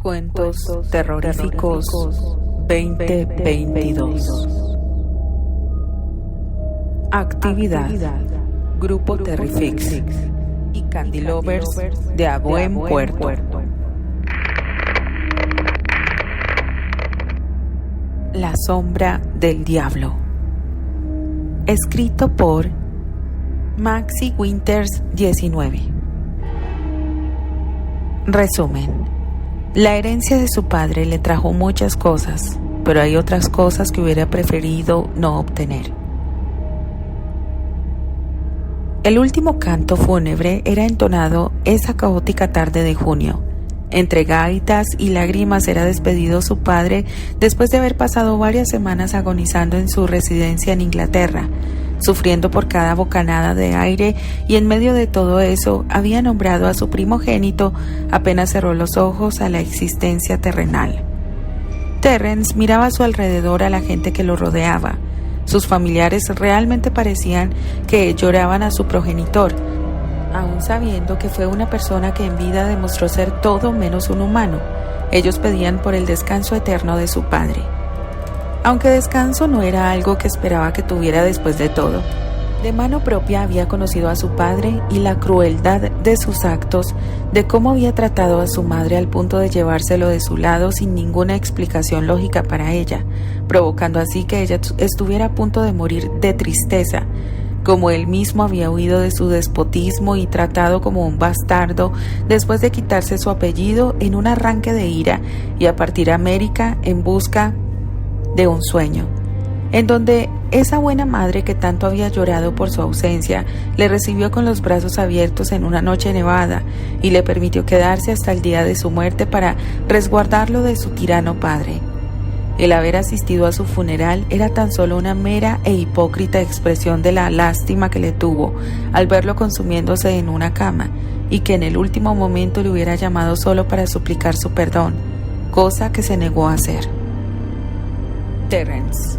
Cuentos terroríficos 2022. Actividad: Grupo Terrifix y Candy Lovers de A Buen Puerto. La sombra del diablo. Escrito por Maxi Winters 19. Resumen: la herencia de su padre le trajo muchas cosas, pero hay otras cosas que hubiera preferido no obtener. El último canto fúnebre era entonado esa caótica tarde de junio. Entre gaitas y lágrimas era despedido su padre después de haber pasado varias semanas agonizando en su residencia en Inglaterra, sufriendo por cada bocanada de aire, y en medio de todo eso había nombrado a su primogénito apenas cerró los ojos a la existencia terrenal. Terrence miraba a su alrededor a la gente que lo rodeaba. Sus familiares realmente parecían que lloraban a su progenitor, aun sabiendo que fue una persona que en vida demostró ser todo menos un humano. Ellos pedían por el descanso eterno de su padre. Aunque descanso no era algo que esperaba que tuviera después de todo. De mano propia había conocido a su padre y la crueldad de sus actos, de cómo había tratado a su madre al punto de llevárselo de su lado sin ninguna explicación lógica para ella, provocando así que ella estuviera a punto de morir de tristeza, como él mismo había huido de su despotismo y tratado como un bastardo después de quitarse su apellido en un arranque de ira y a partir a América en busca de un sueño, en donde esa buena madre que tanto había llorado por su ausencia le recibió con los brazos abiertos en una noche nevada y le permitió quedarse hasta el día de su muerte para resguardarlo de su tirano padre. El haber asistido a su funeral era tan solo una mera e hipócrita expresión de la lástima que le tuvo al verlo consumiéndose en una cama, y que en el último momento le hubiera llamado solo para suplicar su perdón, cosa que se negó a hacer. Terrence.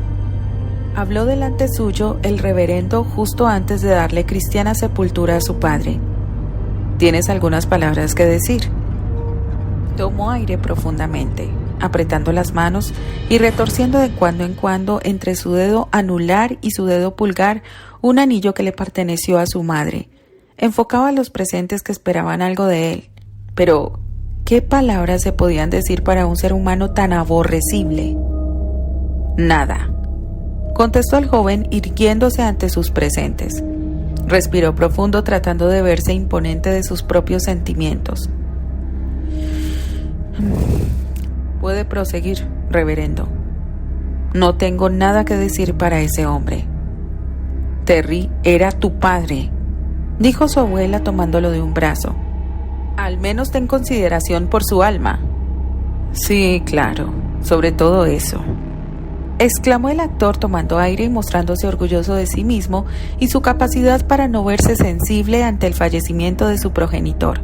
Habló delante suyo el reverendo justo antes de darle cristiana sepultura a su padre. ¿Tienes algunas palabras que decir? Tomó aire profundamente, apretando las manos y retorciendo de cuando en cuando entre su dedo anular y su dedo pulgar un anillo que le perteneció a su madre. Enfocaba a los presentes que esperaban algo de él. Pero, ¿qué palabras se podían decir para un ser humano tan aborrecible? Nada, contestó el joven irguiéndose ante sus presentes. Respiró profundo tratando de verse imponente de sus propios sentimientos. Puede proseguir, reverendo. No tengo nada que decir para ese hombre. Terry era tu padre, dijo su abuela tomándolo de un brazo. Al menos ten consideración por su alma. Sí, claro, sobre todo eso, exclamó el actor tomando aire y mostrándose orgulloso de sí mismo y su capacidad para no verse sensible ante el fallecimiento de su progenitor.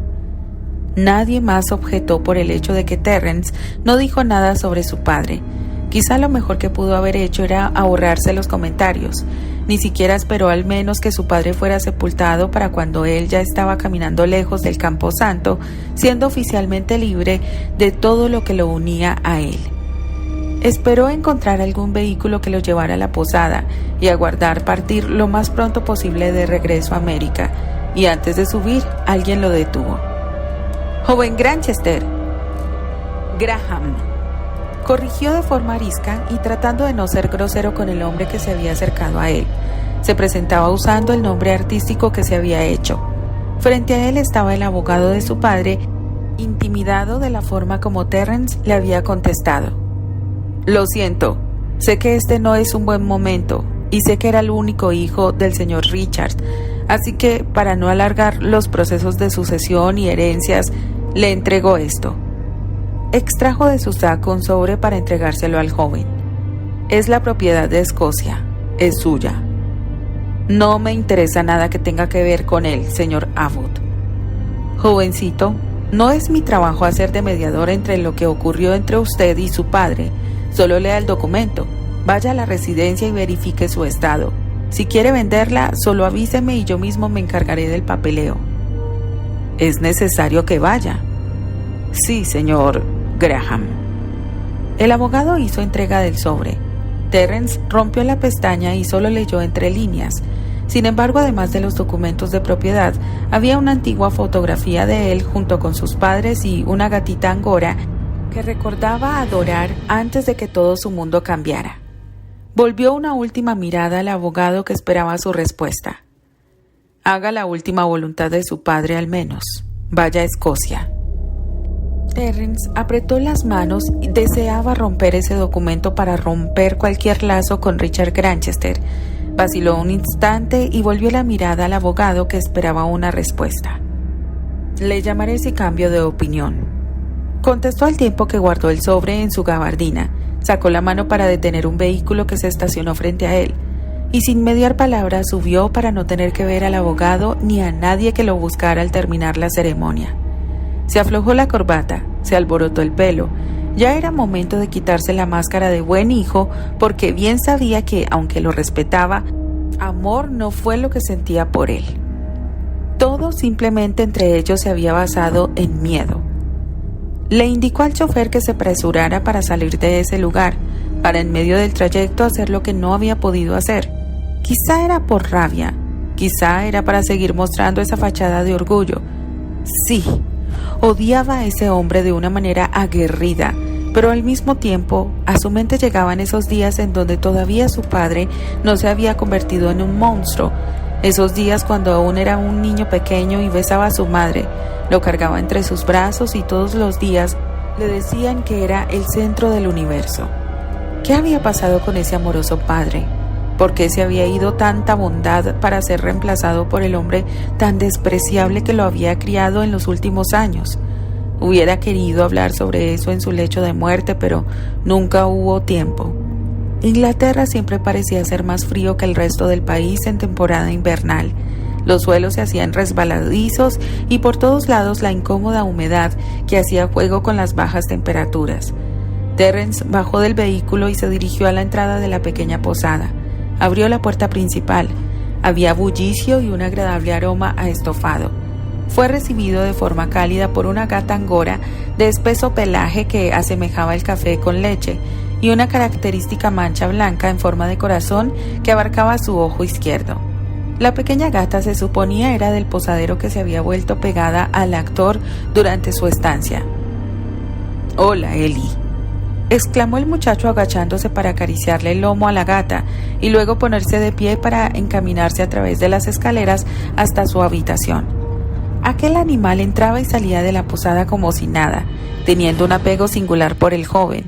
Nadie más objetó por el hecho de que Terrence no dijo nada sobre su padre. Quizá lo mejor que pudo haber hecho era ahorrarse los comentarios. Ni siquiera esperó al menos que su padre fuera sepultado para cuando él ya estaba caminando lejos del Camposanto, siendo oficialmente libre de todo lo que lo unía a él. Esperó encontrar algún vehículo que lo llevara a la posada y aguardar partir lo más pronto posible de regreso a América, y antes de subir, alguien lo detuvo. «Joven Granchester». «Graham», corrigió de forma arisca y tratando de no ser grosero con el hombre que se había acercado a él. Se presentaba usando el nombre artístico que se había hecho. Frente a él estaba el abogado de su padre, intimidado de la forma como Terrence le había contestado. «Lo siento, sé que este no es un buen momento y sé que era el único hijo del señor Richard, así que para no alargar los procesos de sucesión y herencias, le entrego esto». Extrajo de su saco un sobre para entregárselo al joven. «Es la propiedad de Escocia, es suya. No me interesa nada que tenga que ver con él, señor Abbott». «Jovencito, no es mi trabajo hacer de mediador entre lo que ocurrió entre usted y su padre. Solo lea el documento, vaya a la residencia y verifique su estado. Si quiere venderla, solo avíseme y yo mismo me encargaré del papeleo». «¿Es necesario que vaya?» «Sí, señor Graham. El abogado hizo entrega del sobre. Terrence rompió la pestaña y solo leyó entre líneas. Sin embargo, además de los documentos de propiedad, había una antigua fotografía de él junto con sus padres y una gatita angora que recordaba adorar antes de que todo su mundo cambiara. Volvió una última mirada al abogado que esperaba su respuesta. Haga la última voluntad de su padre al menos. Vaya a Escocia. Terrence apretó las manos y deseaba romper ese documento para romper cualquier lazo con Richard Granchester. Vaciló un instante y volvió la mirada al abogado que esperaba una respuesta. Le llamaré si cambio de opinión, contestó al tiempo que guardó el sobre en su gabardina. Sacó la mano para detener un vehículo que se estacionó frente a él y sin mediar palabra subió para no tener que ver al abogado ni a nadie que lo buscara al terminar la ceremonia. Se aflojó la corbata, se alborotó el pelo. Ya era momento de quitarse la máscara de buen hijo, porque bien sabía que, aunque lo respetaba, amor no fue lo que sentía por él. Todo simplemente entre ellos se había basado en miedo. Le indicó al chofer que se apresurara para salir de ese lugar, para en medio del trayecto hacer lo que no había podido hacer. Quizá era por rabia, quizá era para seguir mostrando esa fachada de orgullo. Sí, odiaba a ese hombre de una manera aguerrida, pero al mismo tiempo a su mente llegaban esos días en donde todavía su padre no se había convertido en un monstruo, esos días cuando aún era un niño pequeño y besaba a su madre, lo cargaba entre sus brazos y todos los días le decían que era el centro del universo. ¿Qué había pasado con ese amoroso padre? ¿Por qué se había ido tanta bondad para ser reemplazado por el hombre tan despreciable que lo había criado en los últimos años? Hubiera querido hablar sobre eso en su lecho de muerte, pero nunca hubo tiempo. Inglaterra siempre parecía ser más frío que el resto del país en temporada invernal. Los suelos se hacían resbaladizos y por todos lados la incómoda humedad que hacía juego con las bajas temperaturas. Terrence bajó del vehículo y se dirigió a la entrada de la pequeña posada. Abrió la puerta principal. Había bullicio y un agradable aroma a estofado. Fue recibido de forma cálida por una gata angora de espeso pelaje que asemejaba el café con leche y una característica mancha blanca en forma de corazón que abarcaba su ojo izquierdo. La pequeña gata se suponía era del posadero que se había vuelto pegada al actor durante su estancia. «Hola, Ellie», exclamó el muchacho agachándose para acariciarle el lomo a la gata y luego ponerse de pie para encaminarse a través de las escaleras hasta su habitación. Aquel animal entraba y salía de la posada como si nada, teniendo un apego singular por el joven.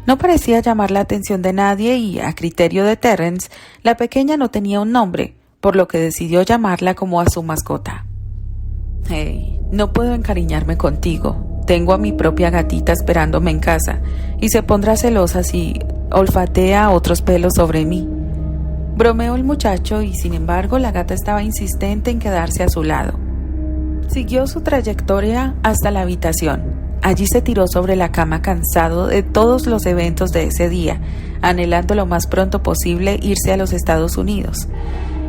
No parecía llamar la atención de nadie y, a criterio de Terrence, la pequeña no tenía un nombre, por lo que decidió llamarla como a su mascota. «Hey, no puedo encariñarme contigo. Tengo a mi propia gatita esperándome en casa y se pondrá celosa si olfatea otros pelos sobre mí», bromeó el muchacho y sin embargo la gata estaba insistente en quedarse a su lado. Siguió su trayectoria hasta la habitación. Allí se tiró sobre la cama cansado de todos los eventos de ese día, anhelando lo más pronto posible irse a los Estados Unidos.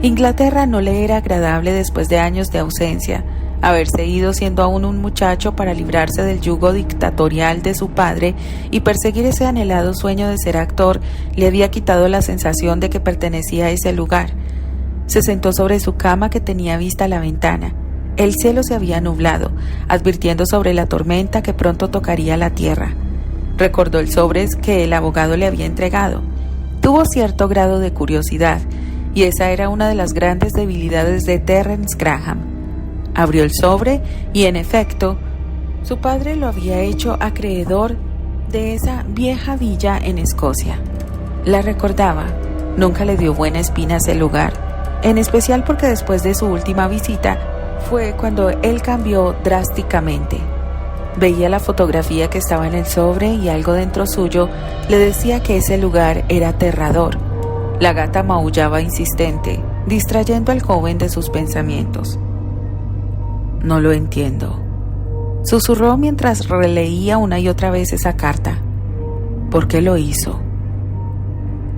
Inglaterra no le era agradable después de años de ausencia. Haberse ido siendo aún un muchacho para librarse del yugo dictatorial de su padre y perseguir ese anhelado sueño de ser actor le había quitado la sensación de que pertenecía a ese lugar. Se sentó sobre su cama que tenía vista a la ventana. El cielo se había nublado, advirtiendo sobre la tormenta que pronto tocaría la tierra. Recordó el sobre que el abogado le había entregado. Tuvo cierto grado de curiosidad, y esa era una de las grandes debilidades de Terrence Graham. Abrió el sobre y, en efecto, su padre lo había hecho acreedor de esa vieja villa en Escocia. La recordaba, nunca le dio buena espina ese lugar, en especial porque después de su última visita fue cuando él cambió drásticamente. Veía la fotografía que estaba en el sobre y algo dentro suyo le decía que ese lugar era aterrador. La gata maullaba insistente, distrayendo al joven de sus pensamientos. «No lo entiendo», susurró mientras releía una y otra vez esa carta. ¿Por qué lo hizo?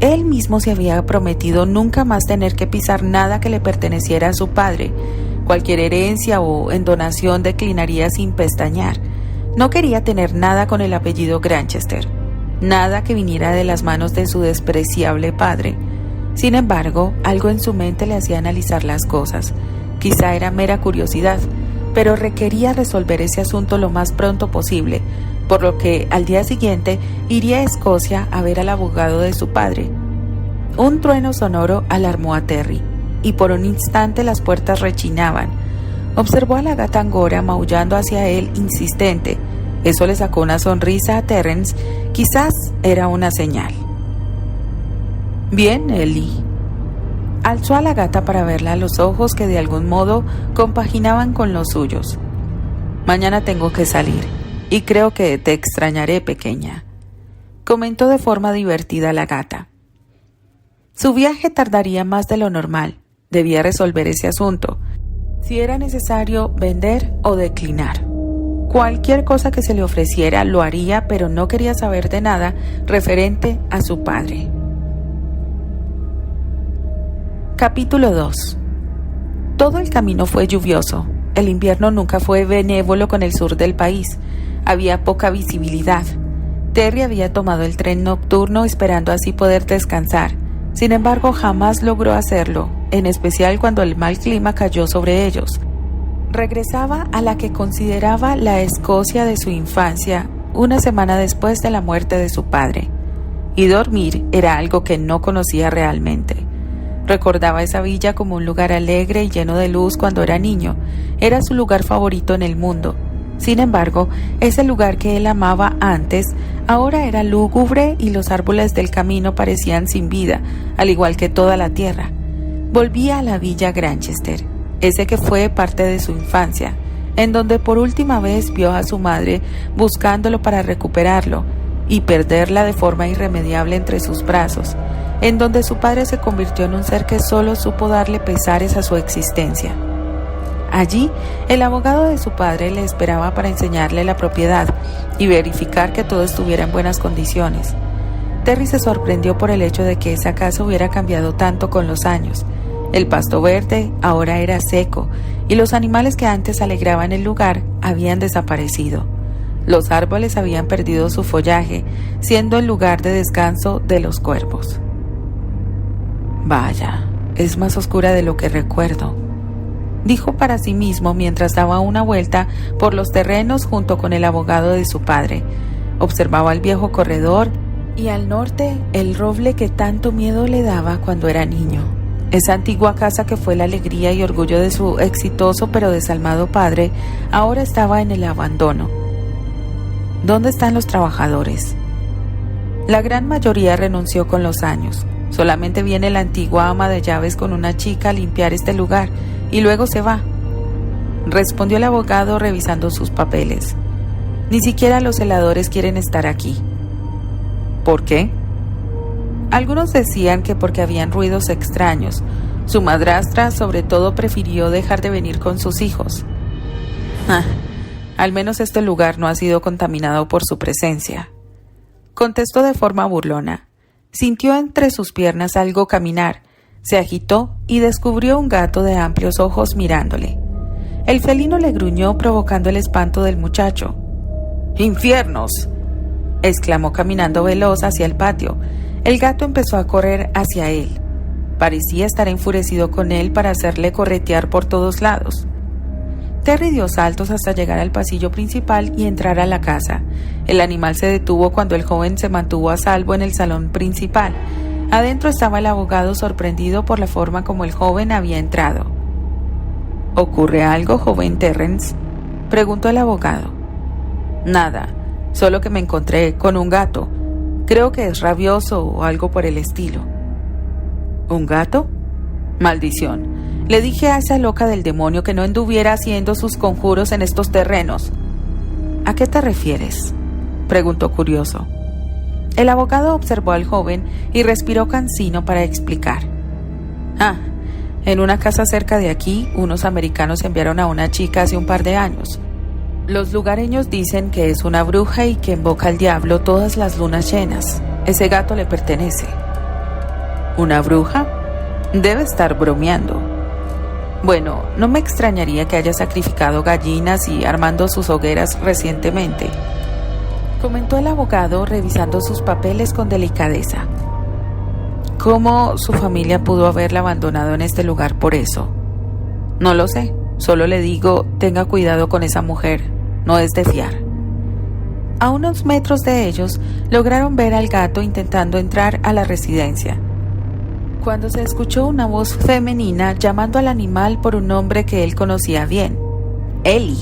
Él mismo se había prometido nunca más tener que pisar nada que le perteneciera a su padre. Cualquier herencia o endonación declinaría sin pestañear. No quería tener nada con el apellido Granchester, nada que viniera de las manos de su despreciable padre. Sin embargo, algo en su mente le hacía analizar las cosas. Quizá era mera curiosidad, pero requería resolver ese asunto lo más pronto posible, por lo que al día siguiente iría a Escocia a ver al abogado de su padre. Un trueno sonoro alarmó a Terry, y por un instante las puertas rechinaban. Observó a la gata Angora maullando hacia él insistente. Eso le sacó una sonrisa a Terence. Quizás era una señal. «Bien, Ellie». Alzó a la gata para verla a los ojos que de algún modo compaginaban con los suyos. «Mañana tengo que salir, y creo que te extrañaré, pequeña», comentó de forma divertida la gata. Su viaje tardaría más de lo normal. Debía resolver ese asunto, si era necesario vender o declinar. Cualquier cosa que se le ofreciera lo haría, pero no quería saber de nada referente a su padre. Capítulo 2. Todo el camino fue lluvioso. El invierno nunca fue benévolo con el sur del país. Había poca visibilidad. Terry había tomado el tren nocturno esperando así poder descansar. Sin embargo, jamás logró hacerlo, en especial cuando el mal clima cayó sobre ellos. Regresaba a la que consideraba la Escocia de su infancia, una semana después de la muerte de su padre. Y dormir era algo que no conocía realmente. Recordaba esa villa como un lugar alegre y lleno de luz cuando era niño. Era su lugar favorito en el mundo. Sin embargo, ese lugar que él amaba antes, ahora era lúgubre y los árboles del camino parecían sin vida, al igual que toda la tierra. Volvía a la villa Granchester, ese que fue parte de su infancia, en donde por última vez vio a su madre buscándolo para recuperarlo y perderla de forma irremediable entre sus brazos, en donde su padre se convirtió en un ser que solo supo darle pesares a su existencia. Allí, el abogado de su padre le esperaba para enseñarle la propiedad y verificar que todo estuviera en buenas condiciones. Terry se sorprendió por el hecho de que esa casa hubiera cambiado tanto con los años. El pasto verde ahora era seco y los animales que antes alegraban el lugar habían desaparecido. Los árboles habían perdido su follaje, siendo el lugar de descanso de los cuervos. «Vaya, es más oscura de lo que recuerdo», dijo para sí mismo mientras daba una vuelta por los terrenos junto con el abogado de su padre. Observaba el viejo corredor y al norte el roble que tanto miedo le daba cuando era niño. Esa antigua casa que fue la alegría y orgullo de su exitoso pero desalmado padre, ahora estaba en el abandono. ¿Dónde están los trabajadores? La gran mayoría renunció con los años. Solamente viene la antigua ama de llaves con una chica a limpiar este lugar y luego se va, respondió el abogado revisando sus papeles. Ni siquiera los celadores quieren estar aquí. ¿Por qué? Algunos decían que porque habían ruidos extraños. Su madrastra, sobre todo, prefirió dejar de venir con sus hijos. Al menos este lugar no ha sido contaminado por su presencia, contestó de forma burlona. Sintió entre sus piernas algo caminar. Se agitó y descubrió un gato de amplios ojos mirándole. El felino le gruñó provocando el espanto del muchacho. «¡Infiernos!», exclamó caminando veloz hacia el patio. El gato empezó a correr hacia él. Parecía estar enfurecido con él para hacerle corretear por todos lados. Terry dio saltos hasta llegar al pasillo principal y entrar a la casa. El animal se detuvo cuando el joven se mantuvo a salvo en el salón principal. Adentro estaba el abogado, sorprendido por la forma como el joven había entrado. «¿Ocurre algo, joven Terrence?», preguntó el abogado. «Nada, solo que me encontré con un gato. Creo que es rabioso o algo por el estilo». «¿Un gato? Maldición. Le dije a esa loca del demonio que no anduviera haciendo sus conjuros en estos terrenos». «¿A qué te refieres?», preguntó curioso. El abogado observó al joven y respiró cansino para explicar. En una casa cerca de aquí, unos americanos enviaron a una chica hace un par de años. Los lugareños dicen que es una bruja y que invoca al diablo todas las lunas llenas. Ese gato le pertenece». «¿Una bruja? Debe estar bromeando». Bueno, no me extrañaría que haya sacrificado gallinas y armando sus hogueras recientemente, comentó el abogado revisando sus papeles con delicadeza. ¿Cómo su familia pudo haberla abandonado en este lugar por eso? No lo sé, solo le digo, tenga cuidado con esa mujer, no es de fiar. A unos metros de ellos lograron ver al gato intentando entrar a la residencia, cuando se escuchó una voz femenina llamando al animal por un nombre que él conocía bien, Ellie.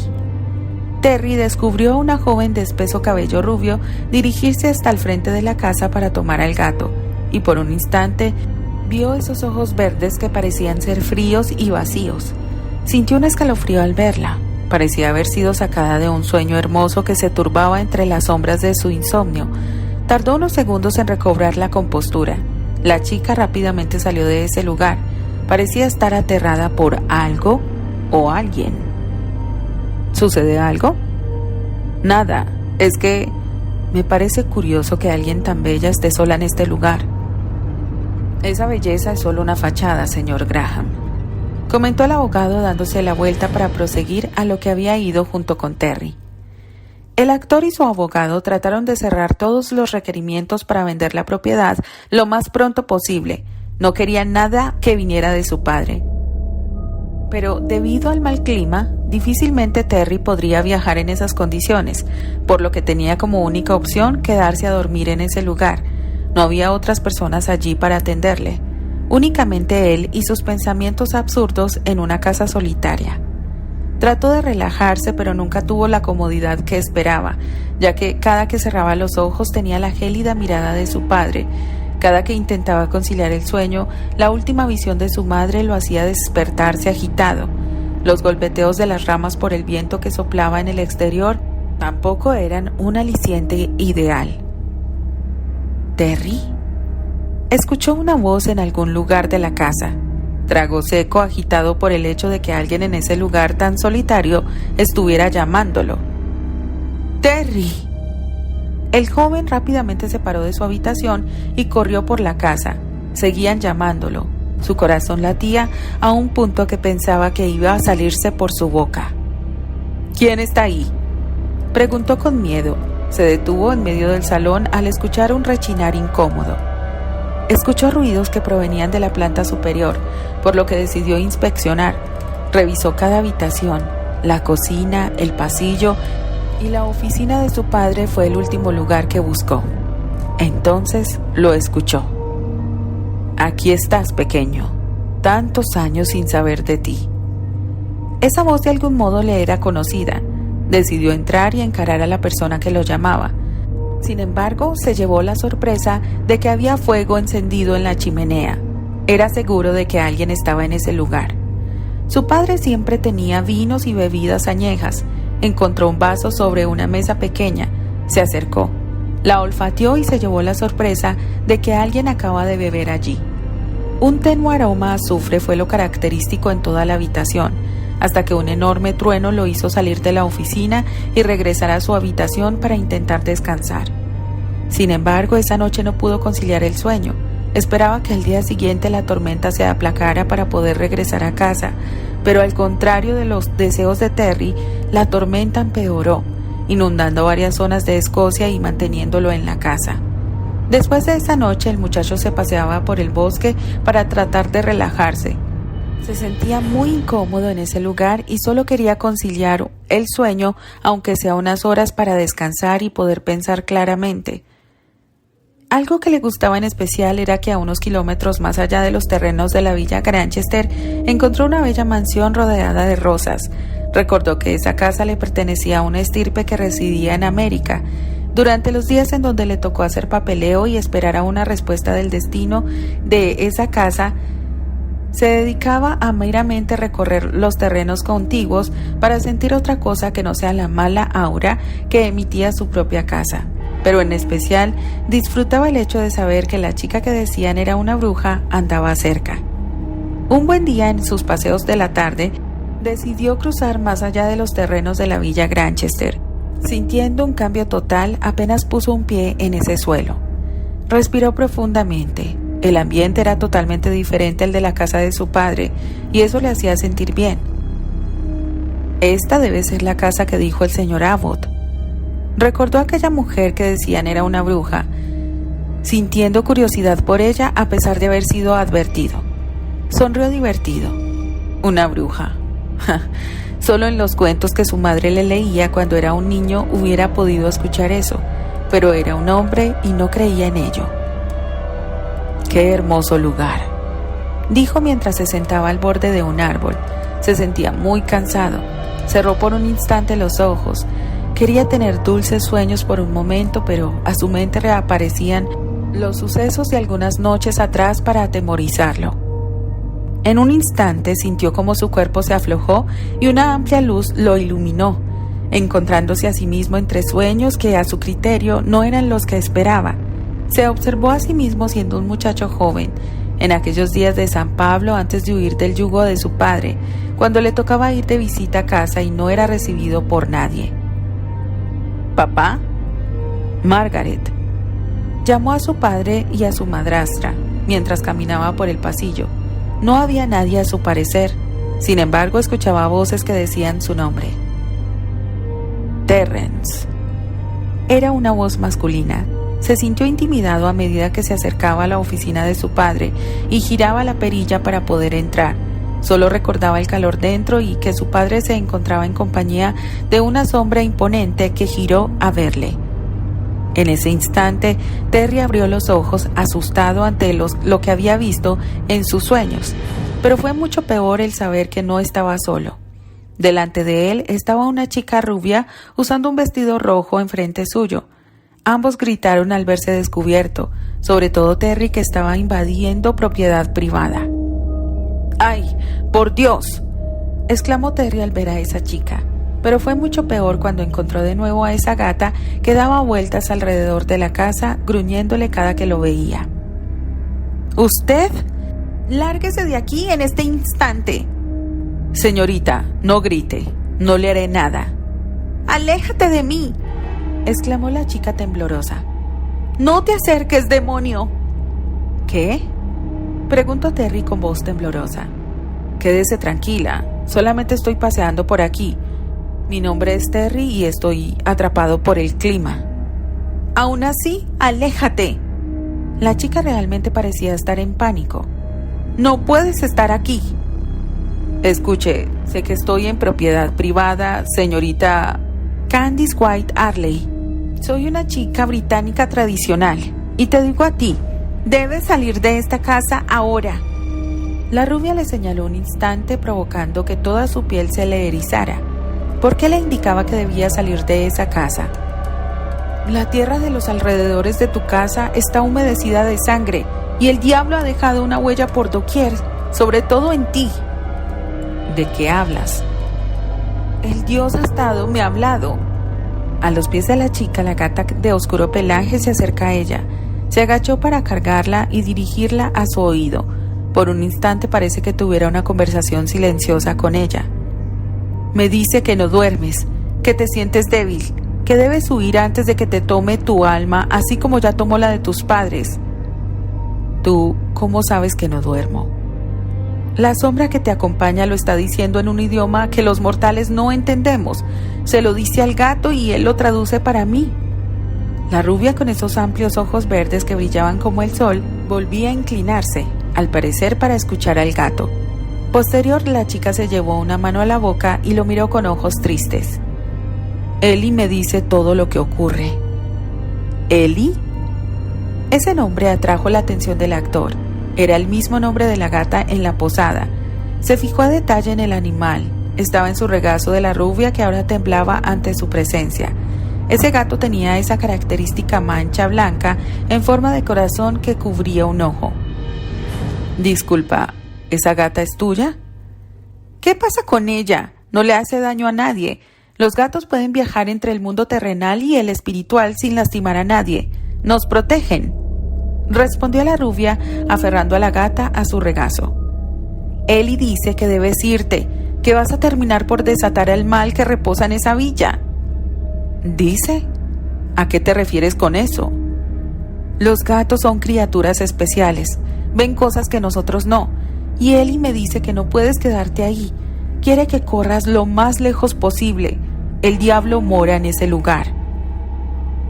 Terry descubrió a una joven de espeso cabello rubio dirigirse hasta el frente de la casa para tomar al gato, y por un instante vio esos ojos verdes que parecían ser fríos y vacíos. Sintió un escalofrío al verla. Parecía haber sido sacada de un sueño hermoso que se turbaba entre las sombras de su insomnio. Tardó unos segundos en recobrar la compostura. La chica rápidamente salió de ese lugar. Parecía estar aterrada por algo o alguien. ¿Sucede algo? Nada, es que me parece curioso que alguien tan bella esté sola en este lugar. Esa belleza es solo una fachada, señor Graham, comentó el abogado dándose la vuelta para proseguir a lo que había ido junto con Terry. El actor y su abogado trataron de cerrar todos los requerimientos para vender la propiedad lo más pronto posible. No querían nada que viniera de su padre. Pero debido al mal clima, difícilmente Terry podría viajar en esas condiciones, por lo que tenía como única opción quedarse a dormir en ese lugar. No había otras personas allí para atenderle. Únicamente él y sus pensamientos absurdos en una casa solitaria. Trató de relajarse, pero nunca tuvo la comodidad que esperaba, ya que cada que cerraba los ojos tenía la gélida mirada de su padre. Cada que intentaba conciliar el sueño, la última visión de su madre lo hacía despertarse agitado. Los golpeteos de las ramas por el viento que soplaba en el exterior tampoco eran un aliciente ideal. ¿Terry? Escuchó una voz en algún lugar de la casa. Trago seco, agitado por el hecho de que alguien en ese lugar tan solitario estuviera llamándolo. ¡Terry! El joven rápidamente se paró de su habitación y corrió por la casa. Seguían llamándolo. Su corazón latía a un punto que pensaba que iba a salirse por su boca. ¿Quién está ahí?, preguntó con miedo. Se detuvo en medio del salón al escuchar un rechinar incómodo. Escuchó ruidos que provenían de la planta superior, por lo que decidió inspeccionar. Revisó cada habitación, la cocina, el pasillo, y la oficina de su padre fue el último lugar que buscó. Entonces lo escuchó. Aquí estás, pequeño. Tantos años sin saber de ti. Esa voz de algún modo le era conocida. Decidió entrar y encarar a la persona que lo llamaba. Sin embargo, se llevó la sorpresa de que había fuego encendido en la chimenea. Era seguro de que alguien estaba en ese lugar. Su padre siempre tenía vinos y bebidas añejas. Encontró un vaso sobre una mesa pequeña. Se acercó. La olfateó y se llevó la sorpresa de que alguien acaba de beber allí. Un tenue aroma a azufre fue lo característico en toda la habitación, hasta que un enorme trueno lo hizo salir de la oficina y regresar a su habitación para intentar descansar. Sin embargo, esa noche no pudo conciliar el sueño. Esperaba que al día siguiente la tormenta se aplacara para poder regresar a casa, pero al contrario de los deseos de Terry, la tormenta empeoró, inundando varias zonas de Escocia y manteniéndolo en la casa. Después de esa noche, el muchacho se paseaba por el bosque para tratar de relajarse. Se sentía muy incómodo en ese lugar y solo quería conciliar el sueño, aunque sea unas horas, para descansar y poder pensar claramente. Algo que le gustaba en especial era que a unos kilómetros más allá de los terrenos de la villa Granchester encontró una bella mansión rodeada de rosas. Recordó que esa casa le pertenecía a una estirpe que residía en América. Durante los días en donde le tocó hacer papeleo y esperar a una respuesta del destino de esa casa, se dedicaba a meramente recorrer los terrenos contiguos para sentir otra cosa que no sea la mala aura que emitía su propia casa. Pero en especial disfrutaba el hecho de saber que la chica que decían era una bruja andaba cerca. Un buen día, en sus paseos de la tarde, decidió cruzar más allá de los terrenos de la villa Granchester. Sintiendo un cambio total, apenas puso un pie en ese suelo. Respiró profundamente. El ambiente era totalmente diferente al de la casa de su padre y eso le hacía sentir bien. Esta debe ser la casa que dijo el señor Abbott. Recordó a aquella mujer que decían era una bruja, sintiendo curiosidad por ella a pesar de haber sido advertido. Sonrió divertido. Una bruja. Solo en los cuentos que su madre le leía cuando era un niño hubiera podido escuchar eso, pero era un hombre y no creía en ello. ¡Qué hermoso lugar!, dijo mientras se sentaba al borde de un árbol. Se sentía muy cansado. Cerró por un instante los ojos. Quería tener dulces sueños por un momento, pero a su mente reaparecían los sucesos de algunas noches atrás para atemorizarlo. En un instante sintió como su cuerpo se aflojó y una amplia luz lo iluminó, encontrándose a sí mismo entre sueños que a su criterio no eran los que esperaba. Se observó a sí mismo siendo un muchacho joven, en aquellos días de San Pablo antes de huir del yugo de su padre, cuando le tocaba ir de visita a casa y no era recibido por nadie. ¿Papá? Margaret. Llamó a su padre y a su madrastra mientras caminaba por el pasillo. No había nadie a su parecer, sin embargo escuchaba voces que decían su nombre. Terrence. Era una voz masculina. Se sintió intimidado a medida que se acercaba a la oficina de su padre y giraba la perilla para poder entrar. Solo recordaba el calor dentro y que su padre se encontraba en compañía de una sombra imponente que giró a verle. En ese instante, Terry abrió los ojos, asustado ante lo que había visto en sus sueños, pero fue mucho peor el saber que no estaba solo. Delante de él estaba una chica rubia usando un vestido rojo enfrente suyo. Ambos gritaron al verse descubierto, sobre todo Terry, que estaba invadiendo propiedad privada. ¡Ay, por Dios!, exclamó Terry al ver a esa chica. Pero fue mucho peor cuando encontró de nuevo a esa gata que daba vueltas alrededor de la casa, gruñéndole cada que lo veía. ¿Usted? ¡Lárguese de aquí en este instante! Señorita, no grite, no le haré nada. ¡Aléjate de mí!, exclamó la chica temblorosa. ¡No te acerques, demonio! ¿Qué?, preguntó Terry con voz temblorosa. Quédese tranquila, solamente estoy paseando por aquí. Mi nombre es Terry y estoy atrapado por el clima. Aún así, aléjate. La chica realmente parecía estar en pánico. No puedes estar aquí. Escuche, sé que estoy en propiedad privada, señorita Candice White Arley. Soy una chica británica tradicional y te digo a ti, debes salir de esta casa ahora. La rubia le señaló un instante, provocando que toda su piel se le erizara. ¿Por qué le indicaba que debía salir de esa casa? La tierra de los alrededores de tu casa está humedecida de sangre y el diablo ha dejado una huella por doquier, sobre todo en ti. ¿De qué hablas? El dios astado me ha hablado. A los pies de la chica, la gata de oscuro pelaje se acerca a ella. Se agachó para cargarla y dirigirla a su oído. Por un instante parece que tuviera una conversación silenciosa con ella. Me dice que no duermes, que te sientes débil, que debes huir antes de que te tome tu alma, así como ya tomó la de tus padres. ¿Tú cómo sabes que no duermo? La sombra que te acompaña lo está diciendo en un idioma que los mortales no entendemos. Se lo dice al gato y él lo traduce para mí. La rubia, con esos amplios ojos verdes que brillaban como el sol, volvía a inclinarse, al parecer para escuchar al gato. Posterior, la chica se llevó una mano a la boca y lo miró con ojos tristes. Ellie me dice todo lo que ocurre. ¿Ellie? Ese nombre atrajo la atención del actor. Era el mismo nombre de la gata en la posada. Se fijó a detalle en el animal. Estaba en su regazo de la rubia, que ahora temblaba ante su presencia. Ese gato tenía esa característica mancha blanca en forma de corazón que cubría un ojo. Disculpa, ¿esa gata es tuya? ¿Qué pasa con ella? No le hace daño a nadie. Los gatos pueden viajar entre el mundo terrenal y el espiritual sin lastimar a nadie. Nos protegen, respondió la rubia, aferrando a la gata a su regazo. Ellie dice que debes irte, que vas a terminar por desatar el mal que reposa en esa villa. ¿Dice? ¿A qué te refieres con eso? Los gatos son criaturas especiales, ven cosas que nosotros no, y Eli me dice que no puedes quedarte ahí, quiere que corras lo más lejos posible, el diablo mora en ese lugar.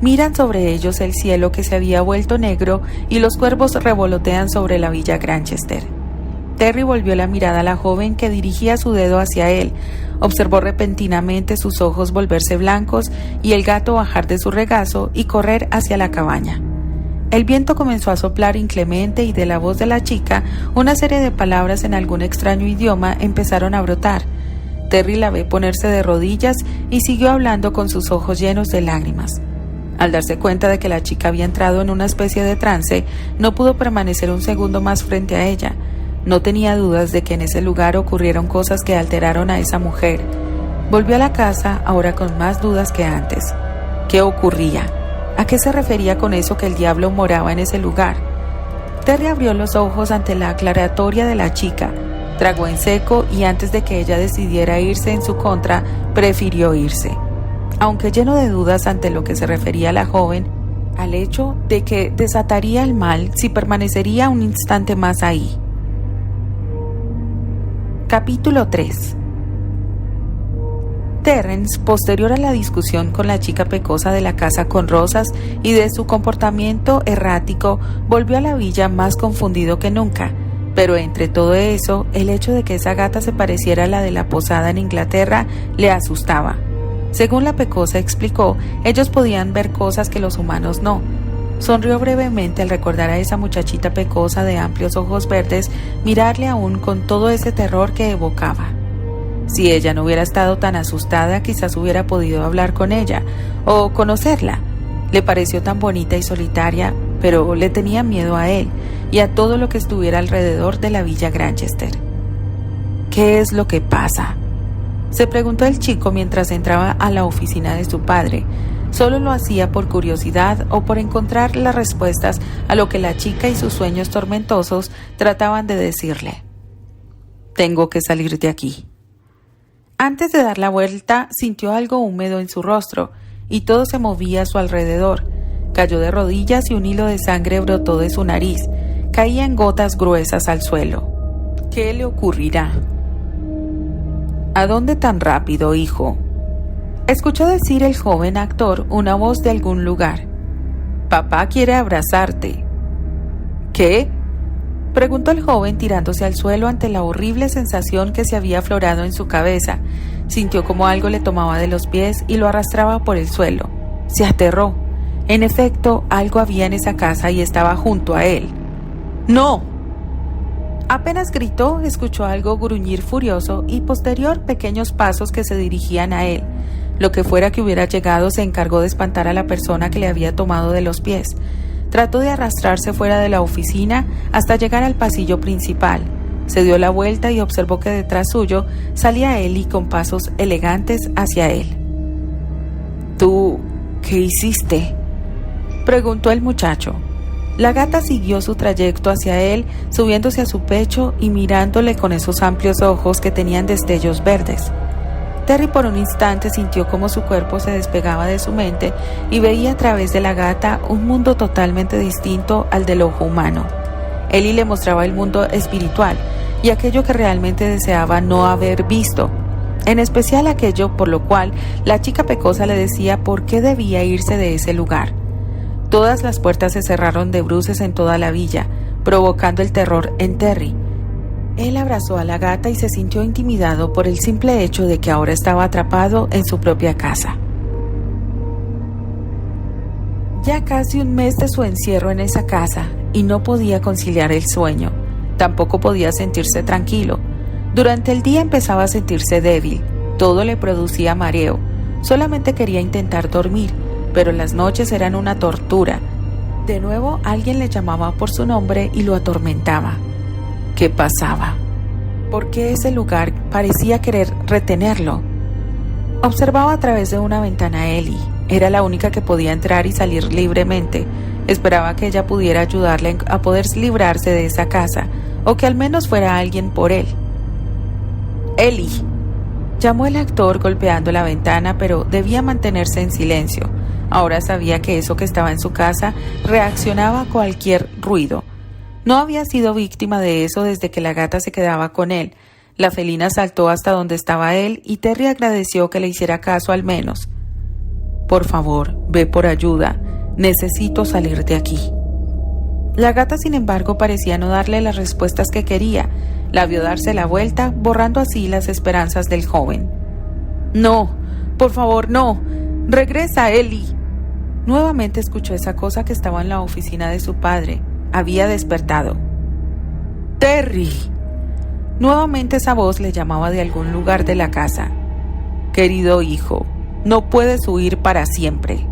Miran sobre ellos el cielo que se había vuelto negro y los cuervos revolotean sobre la villa Granchester. Terry volvió la mirada a la joven que dirigía su dedo hacia él, observó repentinamente sus ojos volverse blancos y el gato bajar de su regazo y correr hacia la cabaña. El viento comenzó a soplar inclemente y de la voz de la chica una serie de palabras en algún extraño idioma empezaron a brotar. Terry la ve ponerse de rodillas y siguió hablando con sus ojos llenos de lágrimas. Al darse cuenta de que la chica había entrado en una especie de trance, no pudo permanecer un segundo más frente a ella. No tenía dudas de que en ese lugar ocurrieron cosas que alteraron a esa mujer. Volvió a la casa, ahora con más dudas que antes. ¿Qué ocurría? ¿A qué se refería con eso que el diablo moraba en ese lugar? Terry abrió los ojos ante la aclaratoria de la chica, tragó en seco y antes de que ella decidiera irse en su contra, prefirió irse. Aunque lleno de dudas ante lo que se refería la joven, al hecho de que desataría el mal si permanecería un instante más ahí. Capítulo 3. Terrence, posterior a la discusión con la chica pecosa de la casa con rosas y de su comportamiento errático, volvió a la villa más confundido que nunca. Pero entre todo eso, el hecho de que esa gata se pareciera a la de la posada en Inglaterra le asustaba. Según la pecosa explicó, ellos podían ver cosas que los humanos no. Sonrió brevemente al recordar a esa muchachita pecosa de amplios ojos verdes, mirarle aún con todo ese terror que evocaba. Si ella no hubiera estado tan asustada, quizás hubiera podido hablar con ella o conocerla. Le pareció tan bonita y solitaria, pero le tenía miedo a él y a todo lo que estuviera alrededor de la villa Granchester. ¿Qué es lo que pasa?, se preguntó el chico mientras entraba a la oficina de su padre. Solo lo hacía por curiosidad o por encontrar las respuestas a lo que la chica y sus sueños tormentosos trataban de decirle. Tengo que salir de aquí. Antes de dar la vuelta, sintió algo húmedo en su rostro y todo se movía a su alrededor. Cayó de rodillas y un hilo de sangre brotó de su nariz. Caía en gotas gruesas al suelo. ¿Qué le ocurrirá? ¿A dónde tan rápido, hijo?, escuchó decir el joven actor una voz de algún lugar. Papá quiere abrazarte. ¿Qué?, preguntó el joven tirándose al suelo ante la horrible sensación que se había aflorado en su cabeza. Sintió como algo le tomaba de los pies y lo arrastraba por el suelo. Se aterró. En efecto, algo había en esa casa y estaba junto a él. ¡No! Apenas gritó, escuchó algo gruñir furioso y posterior pequeños pasos que se dirigían a él. Lo que fuera que hubiera llegado se encargó de espantar a la persona que le había tomado de los pies. Trató de arrastrarse fuera de la oficina hasta llegar al pasillo principal. Se dio la vuelta y observó que detrás suyo salía Eli con pasos elegantes hacia él. ¿Tú qué hiciste?, preguntó el muchacho. La gata siguió su trayecto hacia él, subiéndose a su pecho y mirándole con esos amplios ojos que tenían destellos verdes. Terry por un instante sintió como su cuerpo se despegaba de su mente y veía a través de la gata un mundo totalmente distinto al del ojo humano. Eli le mostraba el mundo espiritual y aquello que realmente deseaba no haber visto, en especial aquello por lo cual la chica pecosa le decía por qué debía irse de ese lugar. Todas las puertas se cerraron de bruces en toda la villa, provocando el terror en Terry. Él abrazó a la gata y se sintió intimidado por el simple hecho de que ahora estaba atrapado en su propia casa. Ya casi un mes de su encierro en esa casa y no podía conciliar el sueño. Tampoco podía sentirse tranquilo. Durante el día empezaba a sentirse débil. Todo le producía mareo. Solamente quería intentar dormir, pero las noches eran una tortura. De nuevo alguien le llamaba por su nombre y lo atormentaba. ¿Qué pasaba? ¿Por qué ese lugar parecía querer retenerlo? Observaba a través de una ventana a Eli. Era la única que podía entrar y salir libremente. Esperaba que ella pudiera ayudarle a poder librarse de esa casa, o que al menos fuera alguien por él. Eli, llamó el actor golpeando la ventana, pero debía mantenerse en silencio. Ahora sabía que eso que estaba en su casa reaccionaba a cualquier ruido. No había sido víctima de eso desde que la gata se quedaba con él. La felina saltó hasta donde estaba él y Terry agradeció que le hiciera caso al menos. «Por favor, ve por ayuda. Necesito salir de aquí». La gata, sin embargo, parecía no darle las respuestas que quería. La vio darse la vuelta, borrando así las esperanzas del joven. «No, por favor, no. Regresa, Ellie». Nuevamente escuchó esa cosa que estaba en la oficina de su padre. Había despertado. «Terry». Nuevamente esa voz le llamaba de algún lugar de la casa. «Querido hijo, no puedes huir para siempre».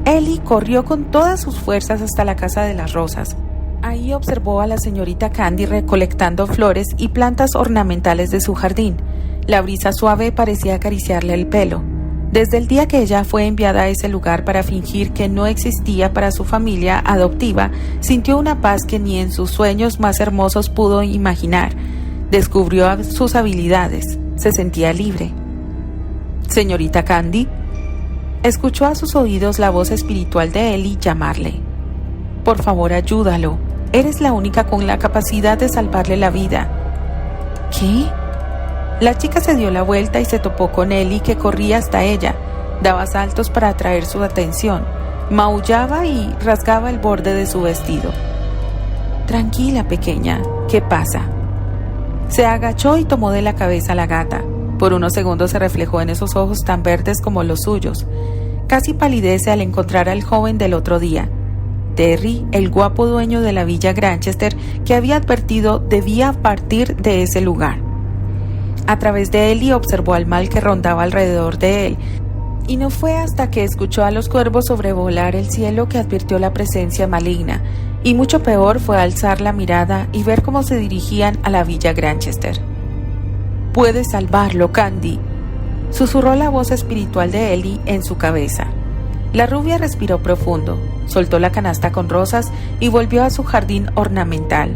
Ellie corrió con todas sus fuerzas hasta la casa de las rosas. Ahí observó a la señorita Candy recolectando flores y plantas ornamentales de su jardín. La brisa suave parecía acariciarle el pelo. Desde el día que ella fue enviada a ese lugar para fingir que no existía para su familia adoptiva, sintió una paz que ni en sus sueños más hermosos pudo imaginar. Descubrió sus habilidades. Se sentía libre. «Señorita Candy». Escuchó a sus oídos la voz espiritual de Ellie llamarle. «Por favor, ayúdalo. Eres la única con la capacidad de salvarle la vida». «¿Qué?». La chica se dio la vuelta y se topó con Ellie, que corría hasta ella. Daba saltos para atraer su atención. Maullaba y rasgaba el borde de su vestido. «Tranquila, pequeña. ¿Qué pasa?». Se agachó y tomó de la cabeza a la gata. Por unos segundos se reflejó en esos ojos tan verdes como los suyos. Casi palidece al encontrar al joven del otro día. Terry, el guapo dueño de la villa Granchester, que había advertido debía partir de ese lugar. A través de Ellie observó al mal que rondaba alrededor de él, y no fue hasta que escuchó a los cuervos sobrevolar el cielo que advirtió la presencia maligna, y mucho peor fue alzar la mirada y ver cómo se dirigían a la villa Granchester. «Puedes salvarlo, Candy», susurró la voz espiritual de Ellie en su cabeza. La rubia respiró profundo, soltó la canasta con rosas y volvió a su jardín ornamental,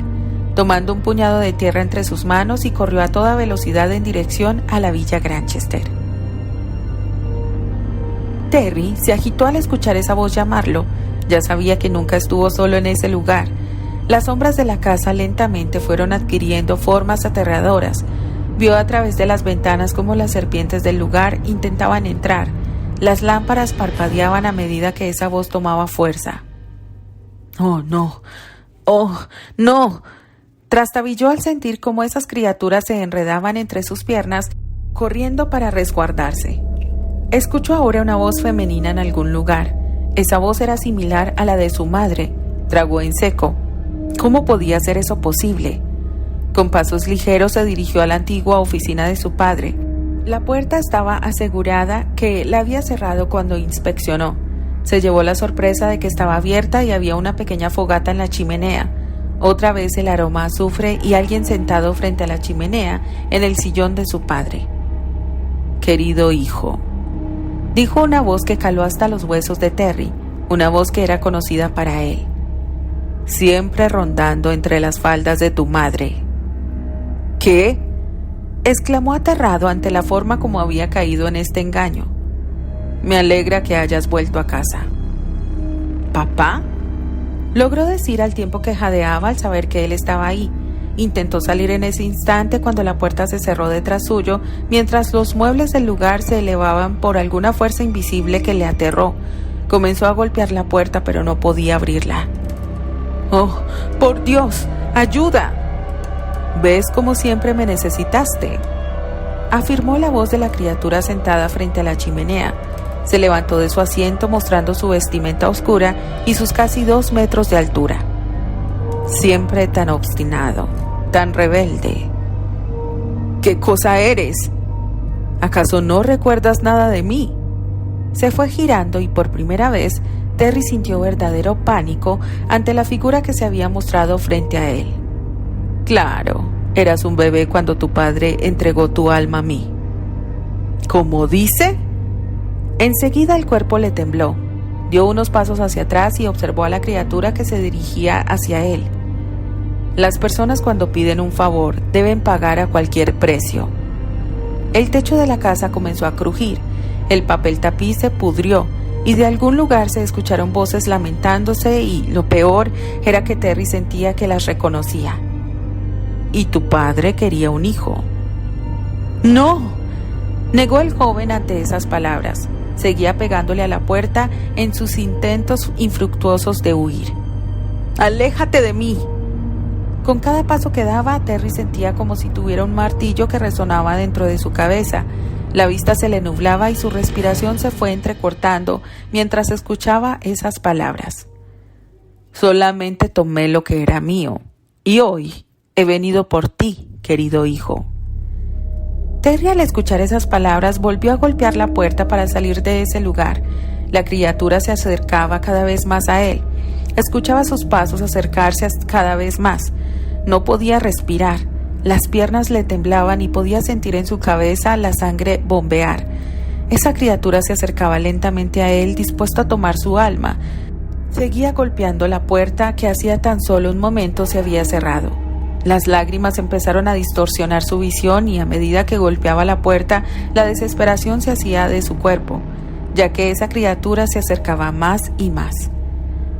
tomando un puñado de tierra entre sus manos, y corrió a toda velocidad en dirección a la villa Granchester. Terry se agitó al escuchar esa voz llamarlo. Ya sabía que nunca estuvo solo en ese lugar. Las sombras de la casa lentamente fueron adquiriendo formas aterradoras. Vio a través de las ventanas cómo las serpientes del lugar intentaban entrar. Las lámparas parpadeaban a medida que esa voz tomaba fuerza. «Oh, no. Oh, no». Trastabilló al sentir cómo esas criaturas se enredaban entre sus piernas, corriendo para resguardarse. Escuchó ahora una voz femenina en algún lugar. Esa voz era similar a la de su madre. Tragó en seco. ¿Cómo podía ser eso posible? Con pasos ligeros se dirigió a la antigua oficina de su padre. La puerta estaba asegurada, que la había cerrado cuando inspeccionó. Se llevó la sorpresa de que estaba abierta y había una pequeña fogata en la chimenea. Otra vez el aroma a azufre y alguien sentado frente a la chimenea en el sillón de su padre. «Querido hijo», dijo una voz que caló hasta los huesos de Terry, una voz que era conocida para él. «Siempre rondando entre las faldas de tu madre». «¿Qué?», exclamó aterrado ante la forma como había caído en este engaño. «Me alegra que hayas vuelto a casa». «¿Papá?», logró decir al tiempo que jadeaba al saber que él estaba ahí. Intentó salir en ese instante cuando la puerta se cerró detrás suyo, mientras los muebles del lugar se elevaban por alguna fuerza invisible que le aterró. Comenzó a golpear la puerta, pero no podía abrirla. «Oh, por Dios, ayuda». «¿Ves cómo siempre me necesitaste?», afirmó la voz de la criatura sentada frente a la chimenea. Se levantó de su asiento mostrando su vestimenta oscura y sus casi 2 metros de altura. «Siempre tan obstinado, tan rebelde». «¿Qué cosa eres? ¿Acaso no recuerdas nada de mí?». Se fue girando y por primera vez Terry sintió verdadero pánico ante la figura que se había mostrado frente a él. «Claro, eras un bebé cuando tu padre entregó tu alma a mí». «¿Cómo dice?». Enseguida el cuerpo le tembló. Dio unos pasos hacia atrás y observó a la criatura que se dirigía hacia él. Las personas, cuando piden un favor, deben pagar a cualquier precio. El techo de la casa comenzó a crujir. El papel tapiz se pudrió y de algún lugar se escucharon voces lamentándose y lo peor era que Terry sentía que las reconocía. «Y tu padre quería un hijo». «No», negó el joven ante esas palabras. Seguía pegándole a la puerta en sus intentos infructuosos de huir. «¡Aléjate de mí!». Con cada paso que daba, Terry sentía como si tuviera un martillo que resonaba dentro de su cabeza. La vista se le nublaba y su respiración se fue entrecortando mientras escuchaba esas palabras. «Solamente tomé lo que era mío, y hoy he venido por ti, querido hijo». Terry, al escuchar esas palabras, volvió a golpear la puerta para salir de ese lugar. La criatura se acercaba cada vez más a él. Escuchaba sus pasos acercarse cada vez más. No podía respirar. Las piernas le temblaban y podía sentir en su cabeza la sangre bombear. Esa criatura se acercaba lentamente a él, dispuesto a tomar su alma. Seguía golpeando la puerta que hacía tan solo un momento se había cerrado. Las lágrimas empezaron a distorsionar su visión y a medida que golpeaba la puerta, la desesperación se hacía de su cuerpo, ya que esa criatura se acercaba más y más.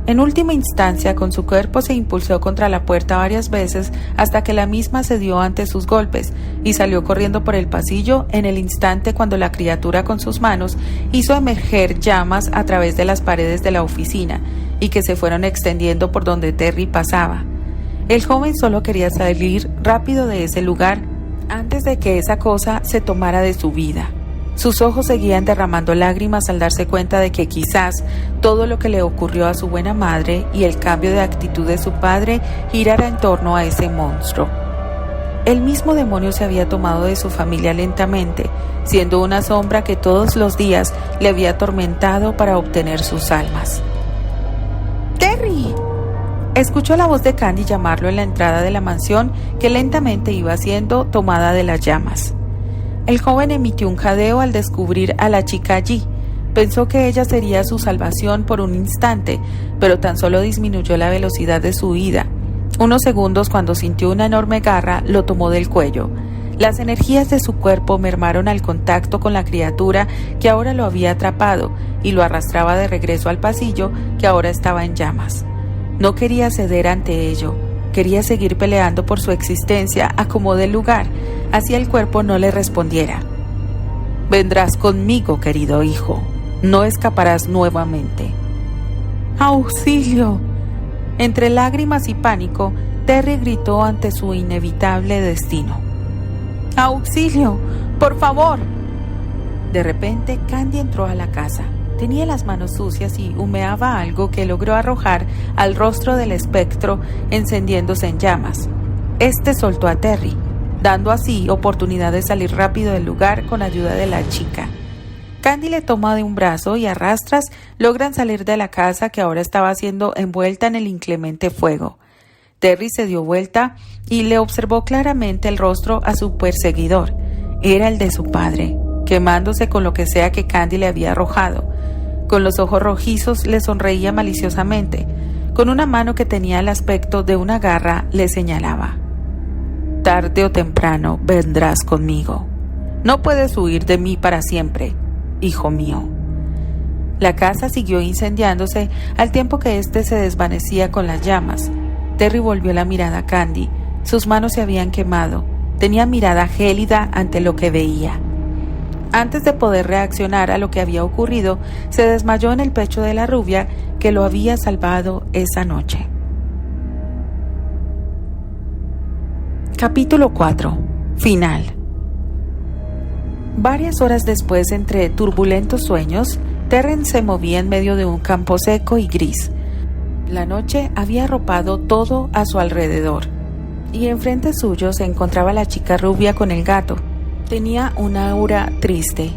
En última instancia, con su cuerpo se impulsó contra la puerta varias veces hasta que la misma cedió ante sus golpes y salió corriendo por el pasillo en el instante cuando la criatura con sus manos hizo emerger llamas a través de las paredes de la oficina y que se fueron extendiendo por donde Terry pasaba. El joven solo quería salir rápido de ese lugar antes de que esa cosa se tomara de su vida. Sus ojos seguían derramando lágrimas al darse cuenta de que quizás todo lo que le ocurrió a su buena madre y el cambio de actitud de su padre girara en torno a ese monstruo. El mismo demonio se había tomado de su familia lentamente, siendo una sombra que todos los días le había atormentado para obtener sus almas. ¡Terry!, escuchó la voz de Candy llamarlo en la entrada de la mansión que lentamente iba siendo tomada de las llamas. El joven emitió un jadeo al descubrir a la chica allí. Pensó que ella sería su salvación por un instante, pero tan solo disminuyó la velocidad de su huida. Unos segundos, cuando sintió una enorme garra, lo tomó del cuello. Las energías de su cuerpo mermaron al contacto con la criatura que ahora lo había atrapado y lo arrastraba de regreso al pasillo que ahora estaba en llamas. No quería ceder ante ello. Quería seguir peleando por su existencia a como dé lugar, así el cuerpo no le respondiera. «Vendrás conmigo, querido hijo. No escaparás nuevamente». ¡Auxilio! Entre lágrimas y pánico, Terry gritó ante su inevitable destino. «¡Auxilio! ¡Por favor!». De repente, Candy entró a la casa. Tenía las manos sucias y humeaba algo que logró arrojar al rostro del espectro, encendiéndose en llamas. Este soltó a Terry, dando así oportunidad de salir rápido del lugar con ayuda de la chica. Candy le toma de un brazo y a rastras logran salir de la casa que ahora estaba siendo envuelta en el inclemente fuego. Terry se dio vuelta y le observó claramente el rostro a su perseguidor. Era el de su padre, quemándose con lo que sea que Candy le había arrojado. Con los ojos rojizos le sonreía maliciosamente. Con una mano que tenía el aspecto de una garra le señalaba. «Tarde o temprano vendrás conmigo. No puedes huir de mí para siempre, hijo mío». La casa siguió incendiándose al tiempo que éste se desvanecía con las llamas. Terry volvió la mirada a Candy. Sus manos se habían quemado. Tenía mirada gélida ante lo que veía. Antes de poder reaccionar a lo que había ocurrido, se desmayó en el pecho de la rubia que lo había salvado esa noche. Capítulo 4. Final. Varias horas después, entre turbulentos sueños, Terrence se movía en medio de un campo seco y gris. La noche había arropado todo a su alrededor, y enfrente suyo se encontraba la chica rubia con el gato. Tenía una aura triste.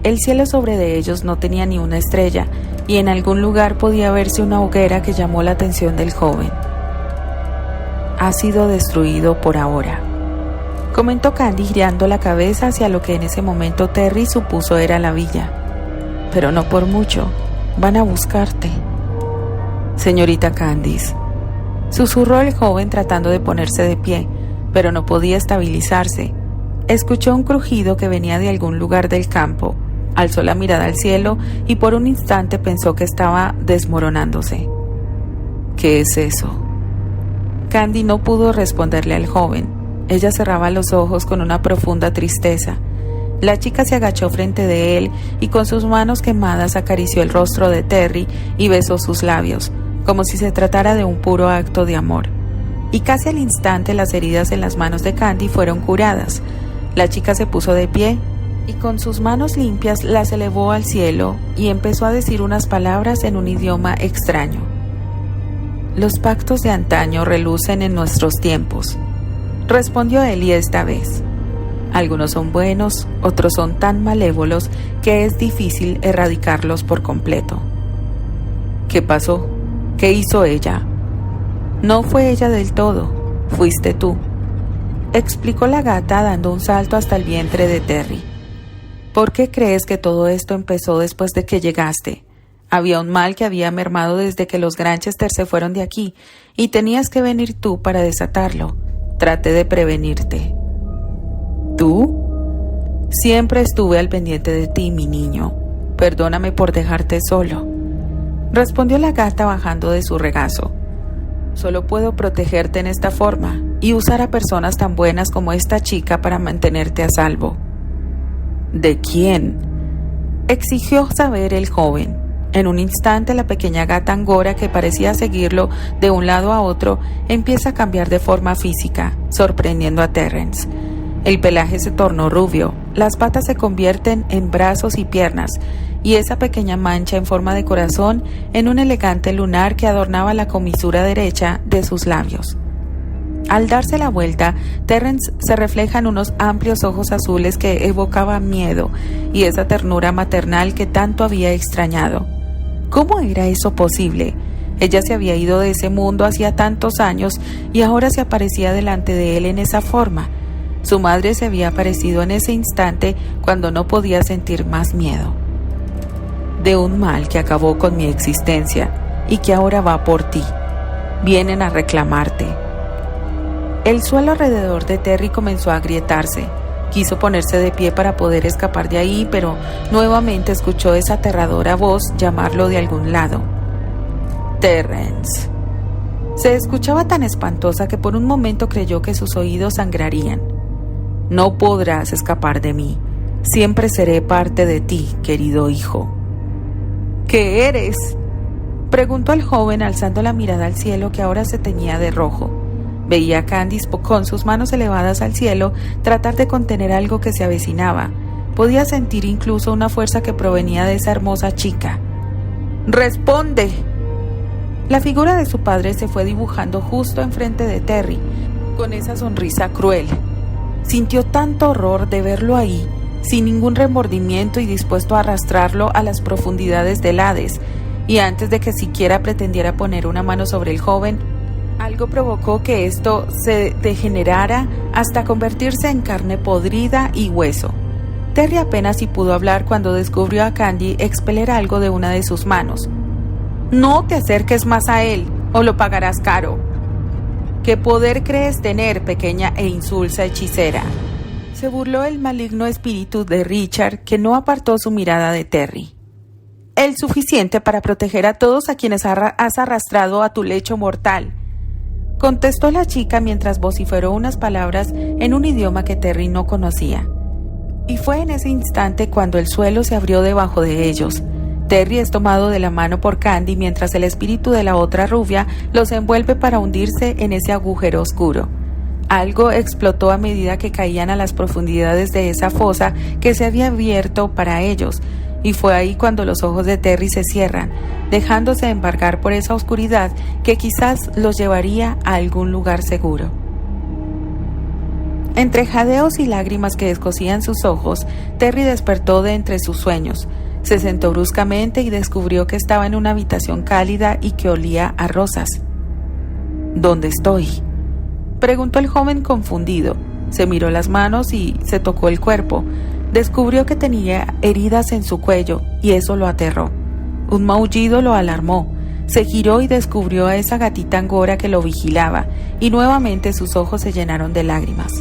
El cielo sobre de ellos no tenía ni una estrella, y en algún lugar podía verse una hoguera que llamó la atención del joven. «Ha sido destruido por ahora», comentó Candy girando la cabeza hacia lo que en ese momento Terry supuso era la villa. «Pero no por mucho. Van a buscarte». «Señorita Candice», susurró el joven tratando de ponerse de pie, pero no podía estabilizarse. Escuchó un crujido que venía de algún lugar del campo, Alzó la mirada al cielo y por un instante pensó que estaba desmoronándose. ¿Qué es eso? Candy no pudo responderle al joven. Ella cerraba los ojos con una profunda tristeza. La chica se agachó frente de él y con sus manos quemadas acarició el rostro de Terry y besó sus labios, como si se tratara de un puro acto de amor. Y casi al instante las heridas en las manos de Candy fueron curadas. La chica se puso de pie y con sus manos limpias las elevó al cielo y empezó a decir unas palabras en un idioma extraño. Los pactos de antaño relucen en nuestros tiempos, respondió Ellie esta vez. Algunos son buenos, otros son tan malévolos que es difícil erradicarlos por completo. ¿Qué pasó? ¿Qué hizo ella? No fue ella del todo, fuiste tú, explicó la gata dando un salto hasta el vientre de Terry. ¿Por qué crees que todo esto empezó después de que llegaste? Había un mal que había mermado desde que los Granchester se fueron de aquí y tenías que venir tú para desatarlo. Traté de prevenirte. ¿Tú? Siempre estuve al pendiente de ti, mi niño. Perdóname por dejarte solo, respondió la gata bajando de su regazo. Solo puedo protegerte en esta forma y usar a personas tan buenas como esta chica para mantenerte a salvo. ¿De quién?, exigió saber el joven. En un instante la pequeña gata angora, que parecía seguirlo de un lado a otro, empieza a cambiar de forma física, sorprendiendo a Terrence. El pelaje se tornó rubio, las patas se convierten en brazos y piernas, y esa pequeña mancha en forma de corazón en un elegante lunar que adornaba la comisura derecha de sus labios. Al darse la vuelta, Terrence se refleja en unos amplios ojos azules que evocaban miedo y esa ternura maternal que tanto había extrañado. ¿Cómo era eso posible? Ella se había ido de ese mundo hacía tantos años y ahora se aparecía delante de él en esa forma. Su madre se había aparecido en ese instante cuando no podía sentir más miedo. De un mal que acabó con mi existencia y que ahora va por ti. Vienen a reclamarte. El suelo alrededor de Terry comenzó a agrietarse. Quiso ponerse de pie para poder escapar de ahí, pero nuevamente escuchó esa aterradora voz llamarlo de algún lado. Terrence. Se escuchaba tan espantosa que por un momento creyó que sus oídos sangrarían. No podrás escapar de mí. Siempre seré parte de ti, querido hijo. ¿Qué eres?, preguntó el joven alzando la mirada al cielo que ahora se teñía de rojo. Veía a Candice con sus manos elevadas al cielo tratar de contener algo que se avecinaba. Podía sentir incluso una fuerza que provenía de esa hermosa chica. ¡Responde! La figura de su padre se fue dibujando justo enfrente de Terry, con esa sonrisa cruel. Sintió tanto horror de verlo ahí, sin ningún remordimiento y dispuesto a arrastrarlo a las profundidades del Hades, y antes de que siquiera pretendiera poner una mano sobre el joven, algo provocó que esto se degenerara hasta convertirse en carne podrida y hueso. Terry apenas si pudo hablar cuando descubrió a Candy expeler algo de una de sus manos. «No te acerques más a él, o lo pagarás caro». «¿Qué poder crees tener, pequeña e insulsa hechicera?», se burló el maligno espíritu de Richard, que no apartó su mirada de Terry. «El suficiente para proteger a todos a quienes has arrastrado a tu lecho mortal», contestó la chica mientras vociferó unas palabras en un idioma que Terry no conocía. Y fue en ese instante cuando el suelo se abrió debajo de ellos. Terry es tomado de la mano por Candy mientras el espíritu de la otra rubia los envuelve para hundirse en ese agujero oscuro. Algo explotó a medida que caían a las profundidades de esa fosa que se había abierto para ellos, y fue ahí cuando los ojos de Terry se cierran, dejándose embargar por esa oscuridad que quizás los llevaría a algún lugar seguro. Entre jadeos y lágrimas que descosían sus ojos, Terry despertó de entre sus sueños. Se sentó bruscamente y descubrió que estaba en una habitación cálida y que olía a rosas. ¿Dónde estoy?, preguntó el joven confundido. Se miró las manos y se tocó el cuerpo. Descubrió que tenía heridas en su cuello y eso lo aterró. Un maullido lo alarmó. Se giró y descubrió a esa gatita angora que lo vigilaba y nuevamente sus ojos se llenaron de lágrimas.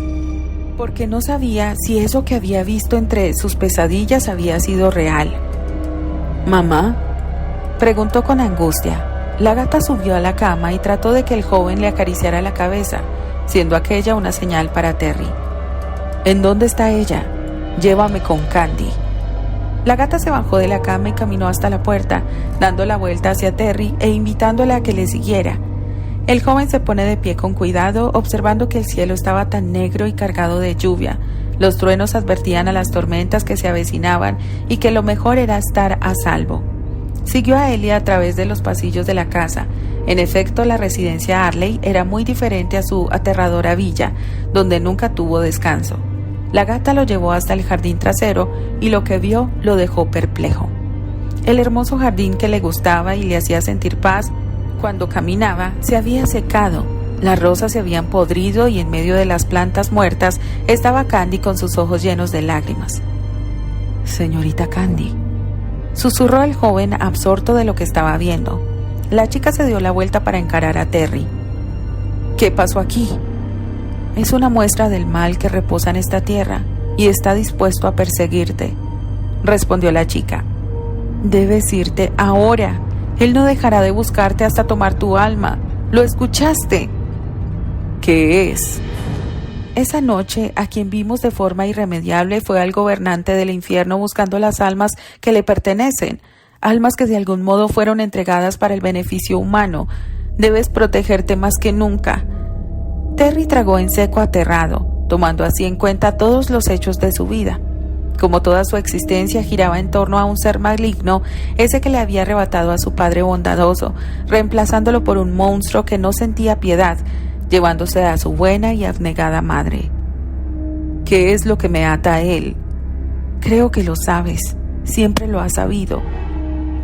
porque no sabía si eso que había visto entre sus pesadillas había sido real. «¿Mamá?», preguntó con angustia. La gata subió a la cama y trató de que el joven le acariciara la cabeza, siendo aquella una señal para Terry. «¿En dónde está ella? Llévame con Candy». La gata se bajó de la cama y caminó hasta la puerta, dando la vuelta hacia Terry e invitándole a que le siguiera. El joven se pone de pie con cuidado, observando que el cielo estaba tan negro y cargado de lluvia. Los truenos advertían a las tormentas que se avecinaban y que lo mejor era estar a salvo. Siguió a Ellie a través de los pasillos de la casa. En efecto, la residencia Arley era muy diferente a su aterradora villa, donde nunca tuvo descanso. La gata lo llevó hasta el jardín trasero y lo que vio lo dejó perplejo. El hermoso jardín que le gustaba y le hacía sentir paz cuando caminaba se había secado. Las rosas se habían podrido y en medio de las plantas muertas estaba Candy con sus ojos llenos de lágrimas. «Señorita Candy», susurró el joven absorto de lo que estaba viendo. La chica se dio la vuelta para encarar a Terry. «¿Qué pasó aquí?». «Es una muestra del mal que reposa en esta tierra y está dispuesto a perseguirte», respondió la chica. «Debes irte ahora. Él no dejará de buscarte hasta tomar tu alma. ¿Lo escuchaste?». «¿Qué es?». «Esa noche, a quien vimos de forma irremediable fue al gobernante del infierno buscando las almas que le pertenecen, almas que de algún modo fueron entregadas para el beneficio humano. Debes protegerte más que nunca». Terry tragó en seco aterrado, tomando así en cuenta todos los hechos de su vida. Como toda su existencia giraba en torno a un ser maligno, ese que le había arrebatado a su padre bondadoso, reemplazándolo por un monstruo que no sentía piedad, llevándose a su buena y abnegada madre. «¿Qué es lo que me ata a él?». «Creo que lo sabes, siempre lo has sabido»,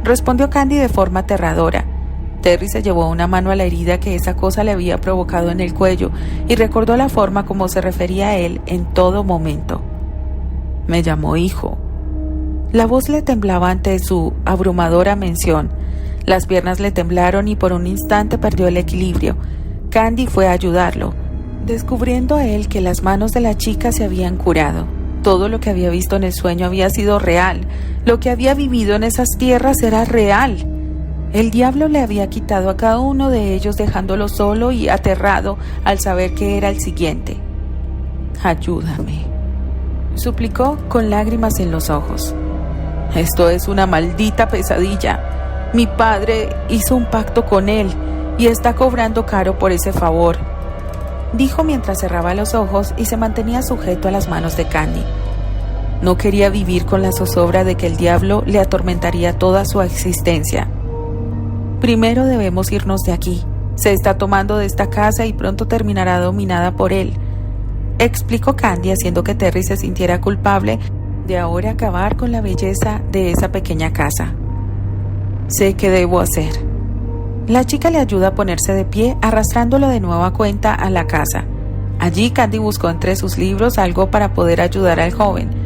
respondió Candy de forma aterradora. Terry se llevó una mano a la herida que esa cosa le había provocado en el cuello y recordó la forma como se refería a él en todo momento. «Me llamó hijo». La voz le temblaba ante su abrumadora mención. Las piernas le temblaron y por un instante perdió el equilibrio. Candy fue a ayudarlo, descubriendo a él que las manos de la chica se habían curado. Todo lo que había visto en el sueño había sido real. Lo que había vivido en esas tierras era real. El diablo le había quitado a cada uno de ellos, dejándolo solo y aterrado al saber que era el siguiente. «Ayúdame», suplicó con lágrimas en los ojos. «Esto es una maldita pesadilla. Mi padre hizo un pacto con él y está cobrando caro por ese favor», dijo mientras cerraba los ojos y se mantenía sujeto a las manos de Candy. No quería vivir con la zozobra de que el diablo le atormentaría toda su existencia. «Primero debemos irnos de aquí. Se está tomando de esta casa y pronto terminará dominada por él», explicó Candy, haciendo que Terry se sintiera culpable de ahora acabar con la belleza de esa pequeña casa. «Sé qué debo hacer». La chica le ayuda a ponerse de pie, arrastrándolo de nueva cuenta a la casa. Allí Candy buscó entre sus libros algo para poder ayudar al joven.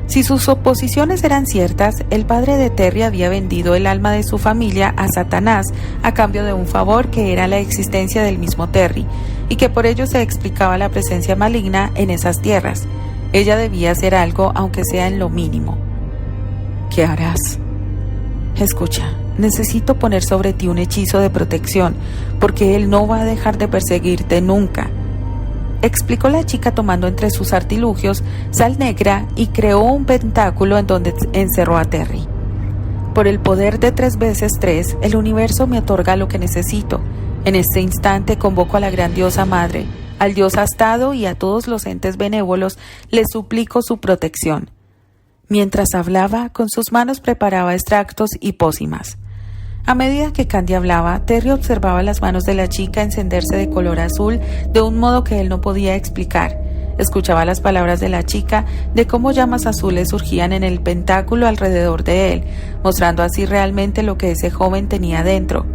Si sus suposiciones eran ciertas, el padre de Terry había vendido el alma de su familia a Satanás a cambio de un favor que era la existencia del mismo Terry, y que por ello se explicaba la presencia maligna en esas tierras. Ella debía hacer algo, aunque sea en lo mínimo. «¿Qué harás?». «Escucha, necesito poner sobre ti un hechizo de protección, porque él no va a dejar de perseguirte nunca», explicó la chica tomando entre sus artilugios sal negra y creó un pentáculo en donde encerró a Terry. «Por el poder de 3 veces 3, el universo me otorga lo que necesito. En este instante convoco a la gran diosa madre, al dios astado y a todos los entes benévolos les suplico su protección». Mientras hablaba, con sus manos preparaba extractos y pócimas. A medida que Candy hablaba, Terry observaba las manos de la chica encenderse de color azul de un modo que él no podía explicar. Escuchaba las palabras de la chica, de cómo llamas azules surgían en el pentáculo alrededor de él, mostrando así realmente lo que ese joven tenía dentro.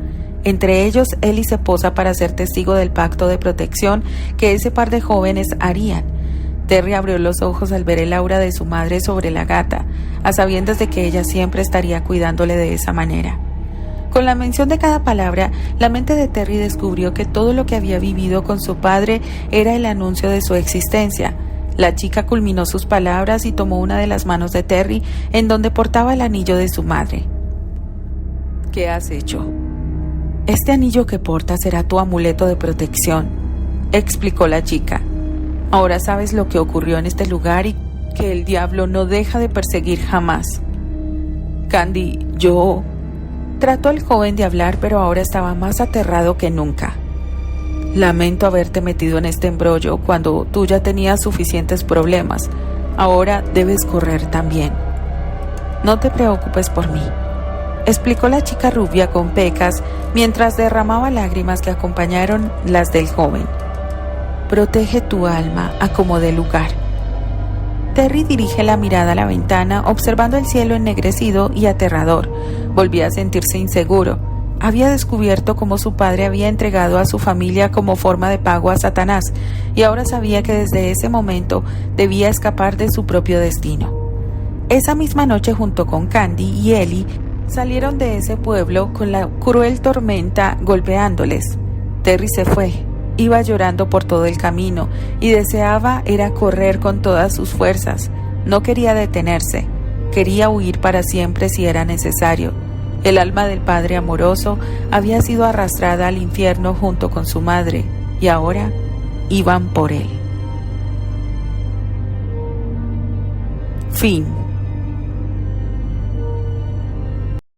Entre ellos, Ellie se posa para ser testigo del pacto de protección que ese par de jóvenes harían. Terry abrió los ojos al ver el aura de su madre sobre la gata, a sabiendas de que ella siempre estaría cuidándole de esa manera. Con la mención de cada palabra, la mente de Terry descubrió que todo lo que había vivido con su padre era el anuncio de su existencia. La chica culminó sus palabras y tomó una de las manos de Terry, en donde portaba el anillo de su madre. ¿Qué has hecho? Este anillo que portas será tu amuleto de protección, explicó la chica. Ahora sabes lo que ocurrió en este lugar y que el diablo no deja de perseguir jamás. Candy, yo... Trató el joven de hablar, pero ahora estaba más aterrado que nunca. Lamento haberte metido en este embrollo cuando tú ya tenías suficientes problemas. Ahora debes correr también. No te preocupes por mí, explicó la chica rubia con pecas mientras derramaba lágrimas que acompañaron las del joven. Protege tu alma a como dé lugar. Terry dirige la mirada a la ventana, observando el cielo ennegrecido y aterrador. Volvía a sentirse inseguro. Había descubierto cómo su padre había entregado a su familia como forma de pago a Satanás, y ahora sabía que desde ese momento debía escapar de su propio destino. Esa misma noche, junto con Candy y Ellie, salieron de ese pueblo con la cruel tormenta golpeándoles. Terry se fue. Iba llorando por todo el camino y deseaba era correr con todas sus fuerzas. No quería detenerse. Quería huir para siempre si era necesario. El alma del padre amoroso había sido arrastrada al infierno junto con su madre y ahora iban por él. Fin.